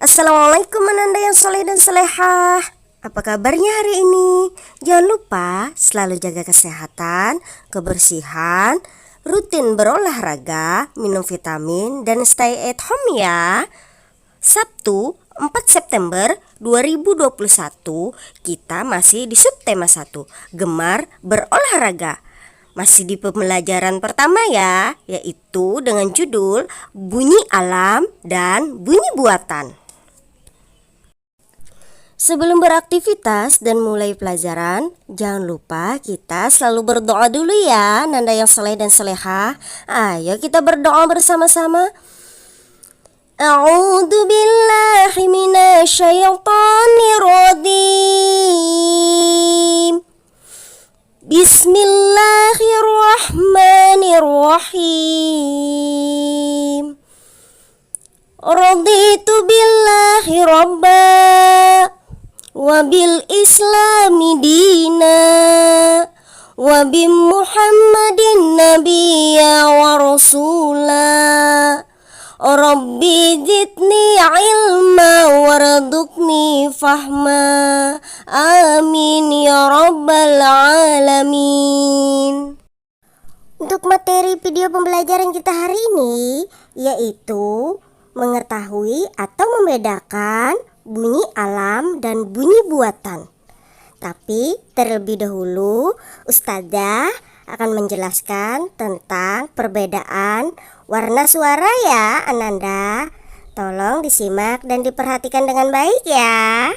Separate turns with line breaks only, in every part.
Assalamualaikum ananda yang soleh dan solehah. Apa kabarnya hari ini? Jangan lupa selalu jaga kesehatan, kebersihan, rutin berolahraga, minum vitamin, dan stay at home ya. Sabtu 4 September 2021 kita masih di subtema 1, gemar berolahraga. Masih di pembelajaran pertama ya, yaitu dengan judul bunyi alam dan bunyi buatan. Sebelum beraktivitas dan mulai pelajaran, jangan lupa kita selalu berdoa dulu ya, nanda yang soleh dan solehah. Ayo kita berdoa bersama-sama. A'udzu billahi minasyaitonir rajim. Bismillahirrahmanirrahim. Raditu billahi rabba wa bil islami dina wa bi muhammadin nabiyya wa rasula. Rabbi zidni ilma warzuqni fahma. Amin ya rabbal alamin. Untuk materi video pembelajaran kita hari ini yaitu mengetahui atau membedakan bunyi alam dan bunyi buatan. Tapi terlebih dahulu Ustazah akan menjelaskan tentang perbedaan warna suara ya Ananda. Tolong disimak dan diperhatikan dengan baik ya.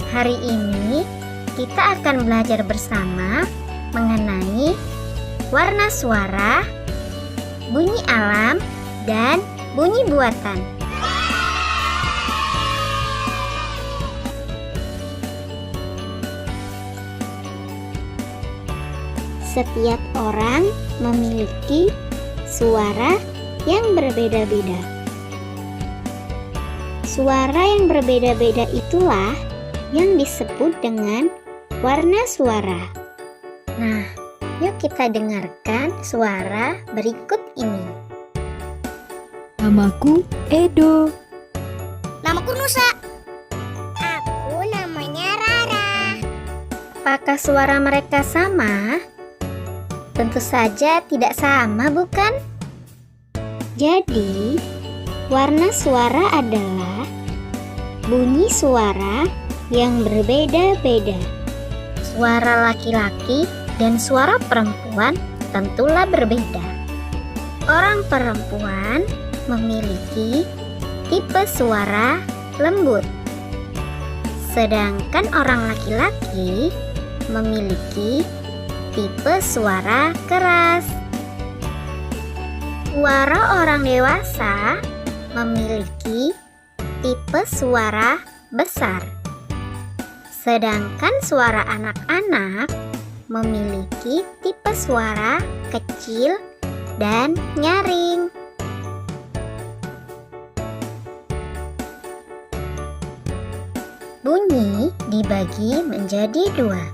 Hari ini kita akan belajar bersama mengenai warna suara, bunyi alam, dan bunyi buatan. Setiap orang memiliki suara yang berbeda-beda. Suara yang berbeda-beda itulah yang disebut dengan warna suara. Nah, yuk kita dengarkan suara berikut ini.
Namaku Edo.
Namaku Nusa. Aku namanya Rara.
Apakah suara mereka sama? Tentu saja tidak sama, bukan? Jadi, warna suara adalah bunyi suara yang berbeda-beda. Suara laki-laki dan suara perempuan tentulah berbeda. Orang perempuan memiliki tipe suara lembut, sedangkan orang laki-laki memiliki tipe suara keras. Suara orang dewasa memiliki tipe suara besar, sedangkan suara anak-anak memiliki tipe suara kecil dan nyaring. Bunyi dibagi menjadi dua,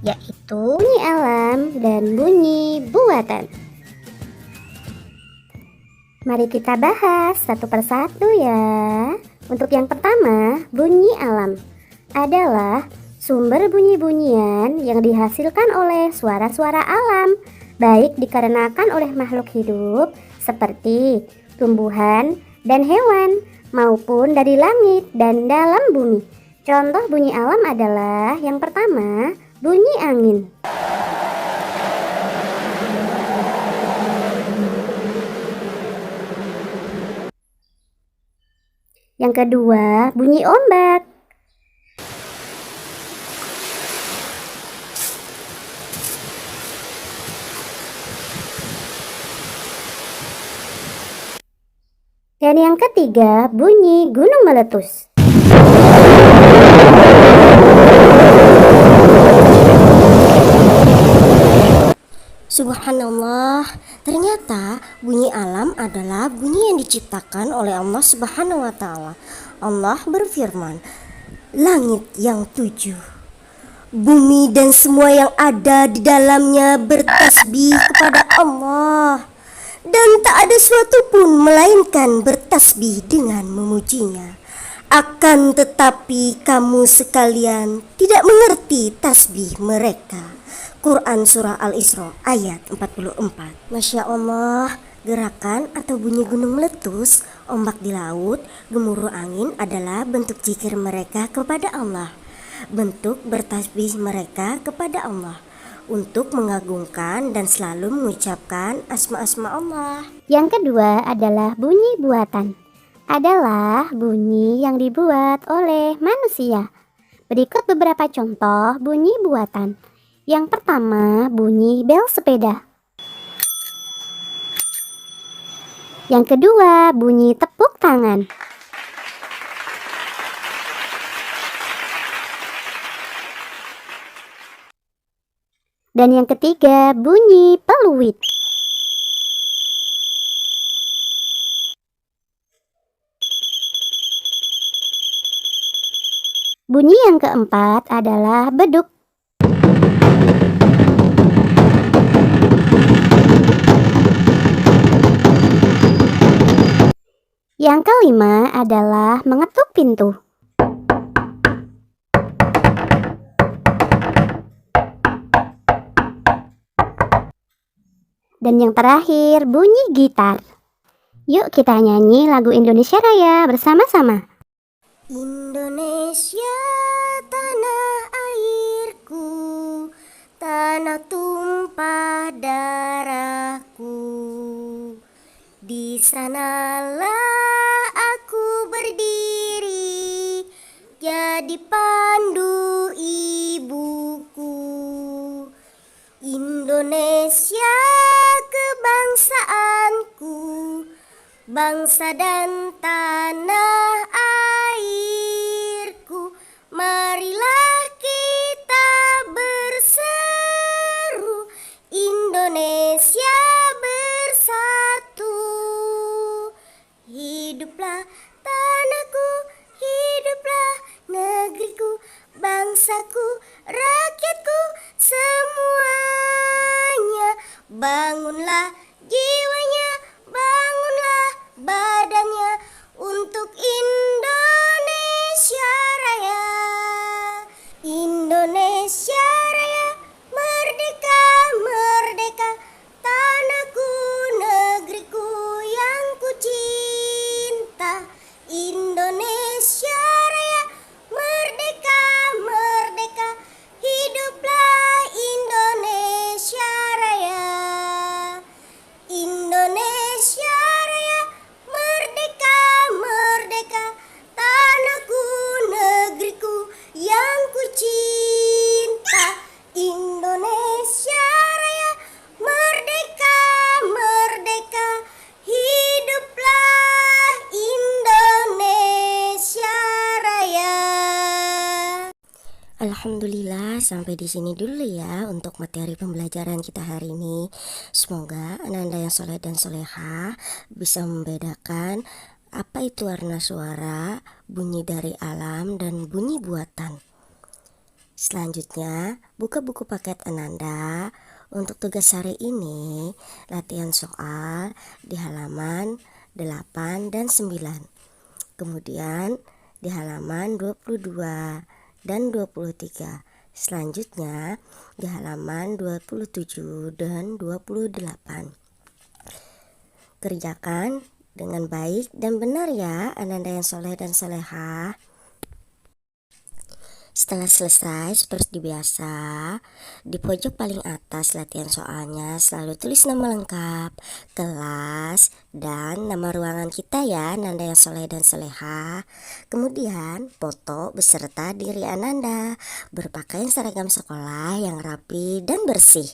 yaitu bunyi alam dan bunyi buatan. Mari kita bahas satu persatu ya. Untuk yang pertama, bunyi alam adalah sumber bunyi-bunyian yang dihasilkan oleh suara-suara alam, baik dikarenakan oleh makhluk hidup seperti tumbuhan dan hewan, maupun dari langit dan dalam bumi. Contoh bunyi alam adalah yang pertama, bunyi angin. Yang kedua, bunyi ombak. Dan yang ketiga, bunyi gunung meletus.
Subhanallah, ternyata bunyi alam adalah bunyi yang diciptakan oleh Allah Subhanahu wa Ta'ala. Allah berfirman, langit yang 7, bumi dan semua yang ada di dalamnya bertasbih kepada Allah, dan tak ada suatu pun melainkan bertasbih dengan memujinya. Akan tetapi kamu sekalian tidak mengerti tasbih mereka. Quran Surah Al-Isra ayat 44. Masya Allah, gerakan atau bunyi gunung meletus, ombak di laut, gemuruh angin adalah bentuk zikir mereka kepada Allah. Bentuk bertasbih mereka kepada Allah untuk mengagungkan dan selalu mengucapkan asma-asma Allah.
Yang kedua adalah bunyi buatan. Adalah bunyi yang dibuat oleh manusia. Berikut beberapa contoh bunyi buatan. Yang pertama, bunyi bel sepeda. Yang kedua, bunyi tepuk tangan. Dan yang ketiga, bunyi peluit. Bunyi yang keempat adalah beduk. Yang kelima adalah mengetuk pintu. Dan yang terakhir, bunyi gitar. Yuk kita nyanyi lagu Indonesia Raya bersama-sama.
Indonesia tanah airku, tanah tumpah darahku. Di sanalah aku berdiri, jadi pandu ibuku. Indonesia kebangsaanku, bangsa dan tanah airku. Marilah kita berseru, Indonesia bersatu. Hiduplah tanahku, hiduplah negeriku, bangsaku, rakyatku semuanya. Bangunlah jiwanya, bangunlah badannya untuk Indonesia Raya. Indonesia Raya, merdeka, merdeka, tanahku, negeriku yang ku cinta. Indonesia Raya, merdeka, merdeka, hiduplah Indonesia Raya. Indonesia Raya, merdeka, merdeka, tanahku, negeriku yang ku cinta. Indonesia Raya, merdeka, merdeka, hiduplah Indonesia Raya. Alhamdulillah, sampai di sini dulu ya untuk materi pembelajaran kita hari ini. Semoga Ananda yang soleh dan soleha bisa membedakan apa itu warna suara, bunyi dari alam, dan bunyi buatan. Selanjutnya, buka buku paket Ananda. Untuk tugas hari ini, latihan soal di halaman 8 dan 9. Kemudian di halaman 22 dan 23. Selanjutnya di halaman 27 dan 28. Kerjakan dengan baik dan benar ya Ananda yang soleh dan soleha. Setelah selesai, seperti biasa, di pojok paling atas latihan soalnya selalu tulis nama lengkap, kelas, dan nama ruangan kita ya, Ananda yang soleh dan soleha. Kemudian foto beserta diri Ananda berpakaian seragam sekolah yang rapi dan bersih.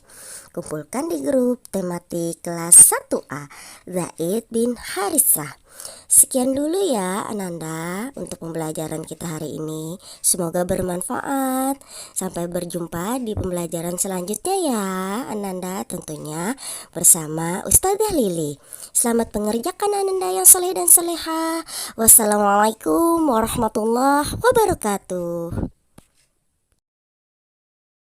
Kumpulkan di grup tematik kelas 1A Zaid bin Harisah. Sekian dulu ya Ananda untuk pembelajaran kita hari ini. Semoga bermanfaat. Sampai berjumpa di pembelajaran selanjutnya ya Ananda, tentunya bersama Ustazah Lili. Selamat mengerjakan Ananda yang soleh dan soleha. Wassalamualaikum warahmatullahi wabarakatuh.